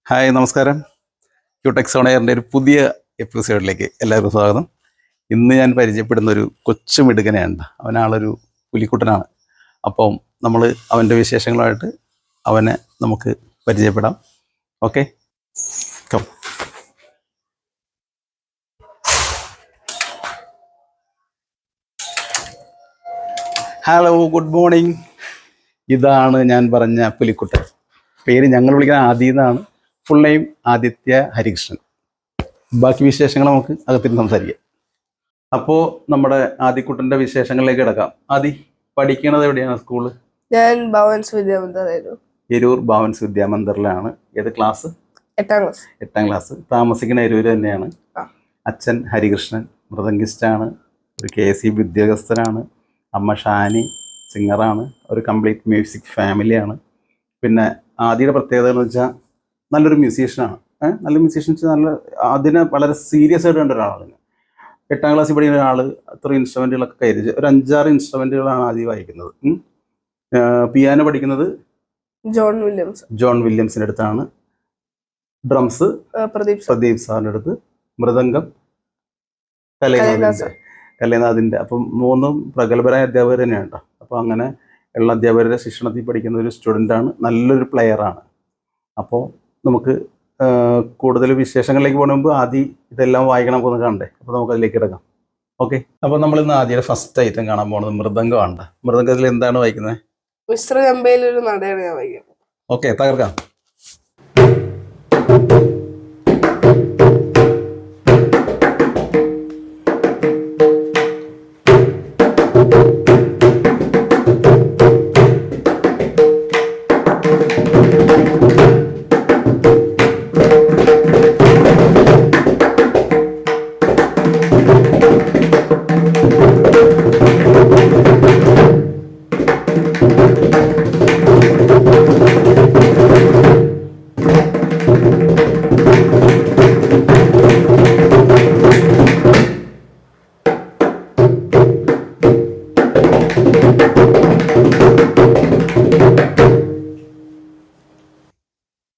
Hi നമസ്കാരം. Cutex on എയറിൻ്റെ ഒരു പുതിയ എപ്പിസോഡിലേക്ക് എല്ലാവർക്കും സ്വാഗതം. ഇന്ന് ഞാൻ പരിചയപ്പെടുന്ന ഒരു കൊച്ചു മിടുക്കനെയാണ്. അവനാളൊരു പുലിക്കുട്ടനാണ്. അപ്പം നമ്മൾ അവൻ്റെ വിശേഷങ്ങളുമായിട്ട് അവനെ നമുക്ക് പരിചയപ്പെടാം. Okay, come. Hello, good morning. ഇതാണ് ഞാൻ പറഞ്ഞ പുലിക്കുട്ടൻ. പേര് ഞങ്ങൾ വിളിക്കുന്ന ആദി എന്നാണ്. Full name Aditya Harikrishnan. ബാക്കി വിശേഷങ്ങൾ നമുക്ക് അകത്തിരുന്ന് സംസാരിക്കാം. അപ്പോൾ നമ്മുടെ ആദിക്കുട്ടൻ്റെ വിശേഷങ്ങളിലേക്ക് കിടക്കാം. ആദി പഠിക്കണത് എവിടെയാണ് സ്കൂള്? ഞാൻ ഭവൻസ് വിദ്യാമന്ദിറായിരുന്നു. എരൂർ ഭവൻസ് വിദ്യാമന്ദിറിലാണ്. ഏത് ക്ലാസ്? 8ാം ക്ലാസ്. 8ാം ക്ലാസ്. താമസിക്കുന്ന എരൂര് തന്നെയാണ്. അച്ഛൻ ഹരികൃഷ്ണൻ മൃദംഗിസ്റ്റാണ്, ഒരു KSEB ഉദ്യോഗസ്ഥനാണ്. അമ്മ ഷാനി സിംഗറാണ്. ഒരു കംപ്ലീറ്റ് മ്യൂസിക് ഫാമിലിയാണ്. പിന്നെ ആദിയുടെ പ്രത്യേകത എന്ന് വെച്ചാൽ നല്ലൊരു മ്യൂസീഷ്യനാണ്. നല്ല മ്യൂസീഷ്യൻ വെച്ചാൽ അതിനെ വളരെ സീരിയസ് ആയിട്ട് കണ്ട ഒരാളാണ്. 8ാം ക്ലാസ്സിൽ പഠിക്കുന്ന ഒരാൾ അത്ര ഇൻസ്ട്രുമെൻറ്റുകളൊക്കെ കയറി ഒരു 5-6 ഇൻസ്ട്രുമെൻറ്റുകളാണ് ആദ്യം വായിക്കുന്നത്. പിയാനോ പഠിക്കുന്നത് ജോൺ വില്യംസിൻ്റെ അടുത്താണ്. ഡ്രംസ് പ്രദീപ് സാറിൻ്റെ അടുത്ത്. മൃദംഗം കലൈനാഥിൻ്റെ. അപ്പം 3 പ്രഗത്ഭരായ അധ്യാപകർ തന്നെയാണ് കേട്ടോ. അപ്പോൾ അങ്ങനെ ഉള്ള അധ്യാപകരുടെ ശിക്ഷണത്തിൽ പഠിക്കുന്ന ഒരു സ്റ്റുഡൻ്റാണ്. നല്ലൊരു പ്ലെയറാണ്. അപ്പോൾ നമുക്ക് കൂടുതൽ വിശേഷങ്ങളിലേക്ക് പോകുന്ന മുമ്പ് ആദ്യം ഇതെല്ലാം വായിക്കണം പോകുന്നത് കാണണ്ടേ. അപ്പോൾ നമുക്ക് അതിലേക്ക് കിടക്കാം. ഓക്കെ, അപ്പോൾ നമ്മളിന്ന് ആദ്യയുടെ ഫസ്റ്റ് ഐറ്റം കാണാൻ പോകുന്നത് മൃദംഗമാണ്. മൃദംഗത്തിൽ എന്താണ് വായിക്കുന്നത്? മിസ്റ്റർ ചമ്പയിലൊരു നടയാണ് ഞാൻ വായിക്കുന്നത്. ഓക്കെ, തകർക്കാം.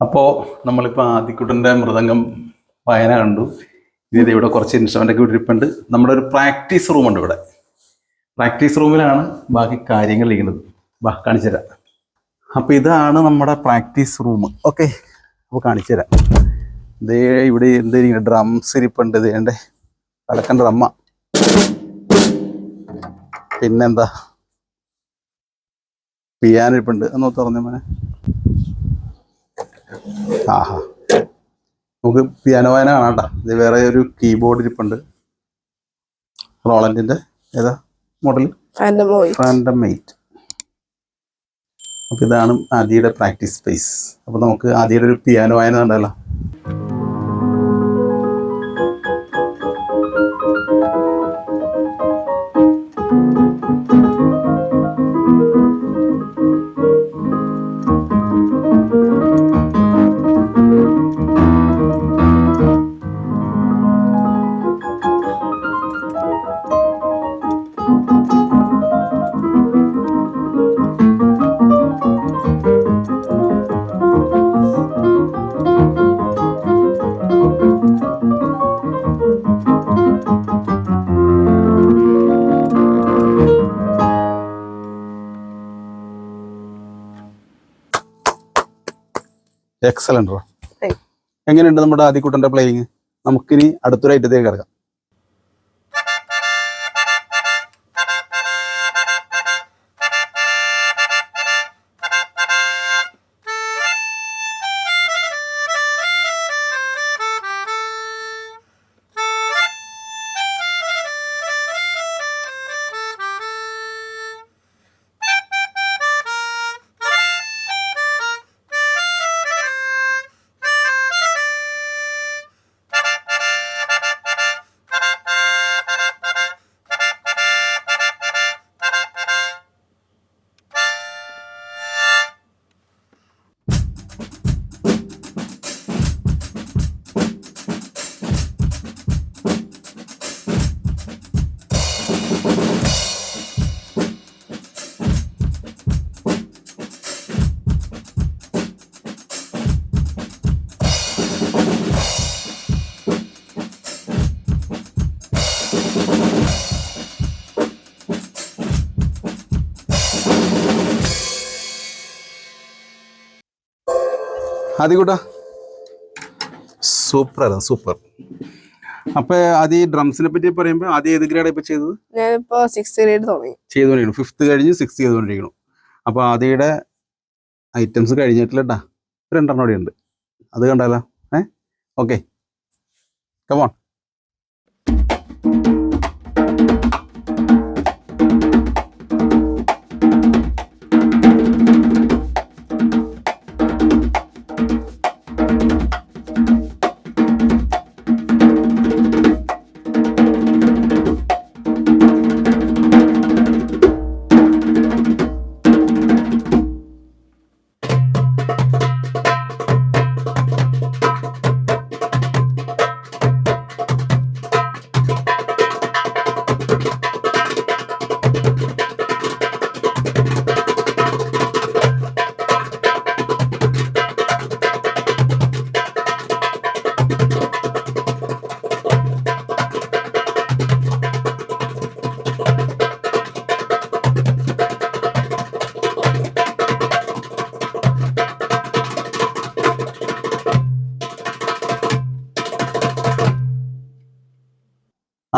അപ്പോൾ നമ്മളിപ്പോൾ ആദിക്കുട്ടൻ്റെ മൃദംഗം വായന കണ്ടു. ഇത് ഇവിടെ കുറച്ച് ഇൻസ്ട്രുമെൻ്റൊക്കെ ഇരിപ്പുണ്ട്. നമ്മുടെ ഒരു പ്രാക്ടീസ് റൂമുണ്ട് ഇവിടെ. പ്രാക്ടീസ് റൂമിലാണ് ബാക്കി കാര്യങ്ങൾ ഇരിക്കുന്നത്. വാ, കാണിച്ചു തരാം. അപ്പോൾ ഇതാണ് നമ്മുടെ പ്രാക്ടീസ് റൂം. ഓക്കെ, അപ്പോൾ കാണിച്ചു തരാം. ഇതേ ഇവിടെ എന്തെങ്കിലും ഡ്രംസ് ഇരിപ്പുണ്ട്. ഇതേണ്ടേ കലക്കൻ ഡ്രമ്മ. പിന്നെന്താ, പിയാനോ ഇരിപ്പുണ്ട്. ഒന്ന് തുറന്നേ മോനെ. ആഹാ, നമുക്ക് പിയാനോ വായന കാണാം കേട്ടോ. ഇത് വേറെ ഒരു കീബോർഡ് ഇരിപ്പുണ്ട്. റോളൻഡിൻ്റെ ഏതാ മോഡൽ? ഫാൻഡം 8. അപ്പോൾ ഇതാണ് ആദിയുടെ പ്രാക്ടീസ് സ്പേസ്. അപ്പോൾ നമുക്ക് ആദിയുടെ ഒരു പിയാനോ വായന കണ്ടല്ലോ. എക്സലന്റ്. എങ്ങനെയുണ്ട് നമ്മുടെ ആദിക്കുട്ടൻ്റെ പ്ലേയിങ്? നമുക്കിനി അടുത്തൊരു ഐറ്റത്തേക്ക് കിടക്കാം. ആദ്യകൂട്ടാ സൂപ്പർ. അപ്പൊ ആദ്യം ഈ ഡ്രംസിനെ പറ്റി പറയുമ്പോൾ ആദ്യം ഏത് ഗ്രേഡ് ഇപ്പൊ ചെയ്തത്? ഞാനിപ്പോ 6th ഗ്രേഡ് തുടങ്ങി. ചെയ്തുകൊണ്ടിരിക്കണം. 5th കഴിഞ്ഞ് 6th ചെയ്തുകൊണ്ടിരിക്കണം. അപ്പൊ ആദ്യയുടെ ഐറ്റംസ് കഴിഞ്ഞിട്ടില്ലട്ടാ, 2 കൂടി ഉണ്ട്, അത് കണ്ടാലോ? Okay, come on.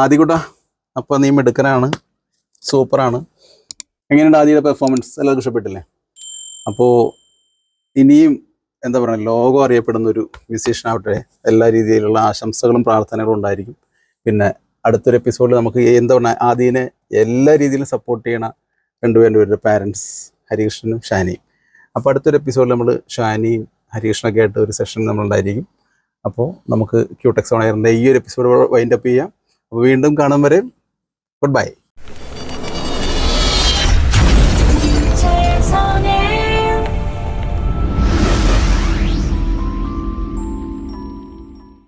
ആദ്യകൂട്ടാ, അപ്പോൾ നീ മിടുക്കനാണ്, സൂപ്പറാണ്. എങ്ങനെയുണ്ട് ആദ്യയുടെ പെർഫോമൻസ്? എല്ലാവർക്കും ഇഷ്ടപ്പെട്ടില്ലേ? അപ്പോൾ ഇനിയും എന്താ പറയുക, ലോകം അറിയപ്പെടുന്ന ഒരു മ്യൂസീഷ്യൻ ആവട്ടെ. എല്ലാ രീതിയിലുള്ള ആശംസകളും പ്രാർത്ഥനകളും ഉണ്ടായിരിക്കും. പിന്നെ അടുത്തൊരു എപ്പിസോഡിൽ നമുക്ക് എന്താ പറയുക, ആദ്യനെ എല്ലാ രീതിയിലും സപ്പോർട്ട് ചെയ്യണ രണ്ടുപേരുടെ പാരൻസ് ഹരികൃഷ്ണനും ഷാനിയും. അപ്പോൾ അടുത്തൊരു എപ്പിസോഡിൽ നമ്മൾ ഷാനിയും ഹരികൃഷ്ണനൊക്കെ ആയിട്ട് ഒരു സെഷൻ നമ്മളുണ്ടായിരിക്കും. അപ്പോൾ നമുക്ക് ക്യൂടെക്സ് ഓൺ എയറിൻ്റെ ഈ ഒരു എപ്പിസോഡ് വൈൻഡപ്പ് ചെയ്യാം. വീണ്ടും കാണും വരെ ഗുഡ് ബൈ.